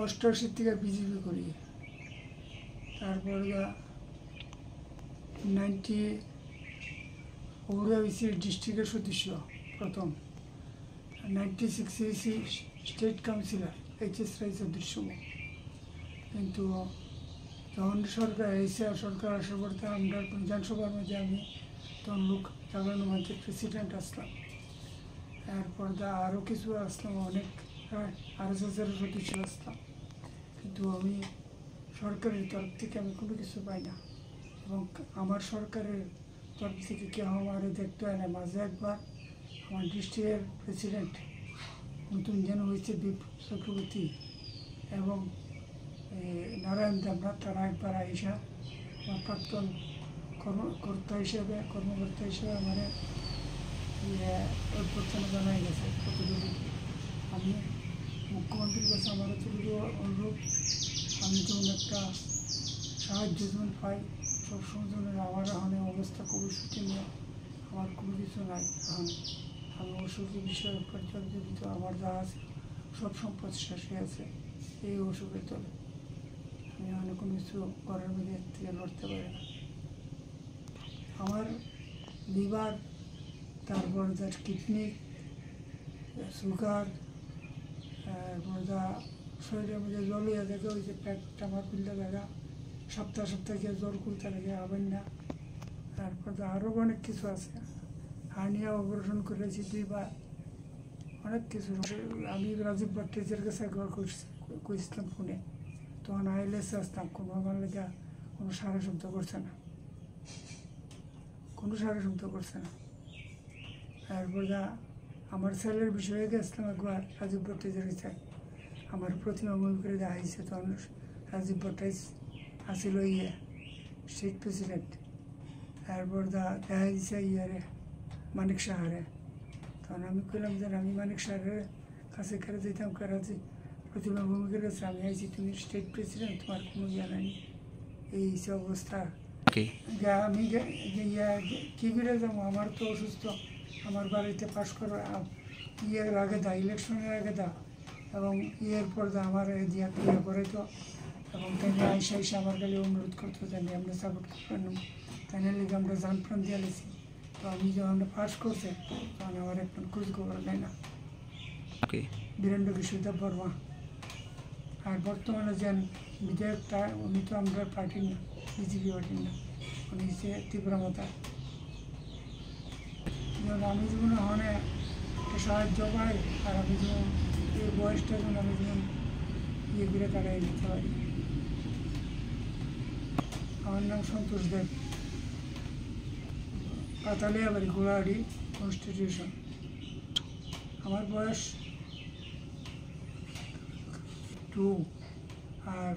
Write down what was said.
88 থেকে বিজেপি করি, তারপর 90 হয়েছি ডিস্ট্রিক্টের সদস্য প্রথম, 96 হয়েছি স্টেট কাউন্সিলর এইচএস রায় সদস্য। কিন্তু যখন সরকার এসে সরকার আসার পর আমরা বিধানসভার মধ্যে আমি তখন লোক জাগরণ মঞ্চের প্রেসিডেন্ট আসলাম, এরপর আরও কিছু আসলাম, অনেক RSSের সদস্য আসলাম। কিন্তু আমি সরকারের তরফ থেকে আমি কোনো কিছু পাই না, এবং আমার সরকারের তরফ থেকে কেউ আমার দেখতে হয় না। মাঝে একবার আমার ডিস্ট্রিক্টের প্রেসিডেন্ট নতুন যেন হয়েছে বিপ্লব চক্রবর্তী এবং নারায়ণ দেবনাথ, তারা একবার আইসা আমার প্রাক্তন কর্মকর্তা হিসেবে আমার অভ্যর্থনা জানাই গেছে। কতটুকু আমি মুখ্যমন্ত্রীর কাছে আমার এতটুকু অনুরোধ, আমি যেমন একটা সাহায্য যেমন পাই সবসময় যেন আমার এখন অবস্থা খুবই শোচনীয়, আমার কোনো কিছু নাই। এখন আমি অসুখের বিষয়ে জড়িত, আমার যা আছে সব সম্পদ শেষ হয়ে আছে এই অসুখের তলে। আমি অনেক কোনো কিছু ঘরের মধ্যে থেকে লড়তে পারি না। আমার লিভার, তারপর কিডনি, সুগার, তারপর শরীরের মধ্যে জল হয়ে থাকে, ওই যে পেটটা আমার খুলতে দেখা, সপ্তাহে জল খুলতে লাগে হবেন না। তারপর আরও অনেক কিছু আছে, হার্নিয়া অপারেশন করেছি 2 বার, অনেক কিছু। আমি রাজীব ভট্টাচার্যের কাছে একবার কইছিলাম ফোনে, তখন ILS আসতাম, কোনো আমার লেগে কোনো সারা শব্দ করছে না, কোনো সারা শব্দ করছে না। তারপর আমার ছেলের বিষয়ে গেছিলাম একবার রাজীব ভট্টাচার্যের কাছে, আমার প্রতিমা বই করে দেখাইছে, তখন রাজীব ভট্টাচার্য আসিল স্টেট প্রেসিডেন্ট। তারপর দেখা দিচ্ছে মানিক সাহারে, তখন আমি কইলাম যে আমি মানিক সাহারের কাছে করে যেতাম, কারাজি প্রতিমা ভূমিকের কাছে আমি আইছি, তুমি স্টেট প্রেসিডেন্ট, তোমার কোনো জ্ঞান নেই, এই অবস্থা। আমি কী করে যাবো, আমার তো অসুস্থ, আমার বাড়িতে পাশ করার আগে ইলেকশনের আগে এবং পর আমার দিয়া ক্রিয়া করে তো, এবং তাই আইসা আমার খালি অনুরোধ করতো যে আমরা সাপোর্ট করবেন, তাই লিগে আমরা জান প্রাণ দিয়ে লেছি। তো আমি যখন পাস করছে তখন আমার এখন খোঁজ খবর নেয় না। বীরেন্দ্র কিশোর বর্মা, আর বর্তমানে যেন বিধায়কটা, উনি তো আমরা পার্টির না, বিজেপি পার্টির না, উনি হচ্ছে তীব্রমতা। যেমন আমি যেমন ওখানে সাহায্য পাই, আর আমি যেমন এই বয়সটা যেমন আমি যেমন করে কাটাই দিতে পারি। আমার নাম সন্তোষ দেব, পাতালিয়া বাড়ি, গোড়াহাটি কনস্টিটিউশন। আমার বয়স 2, আর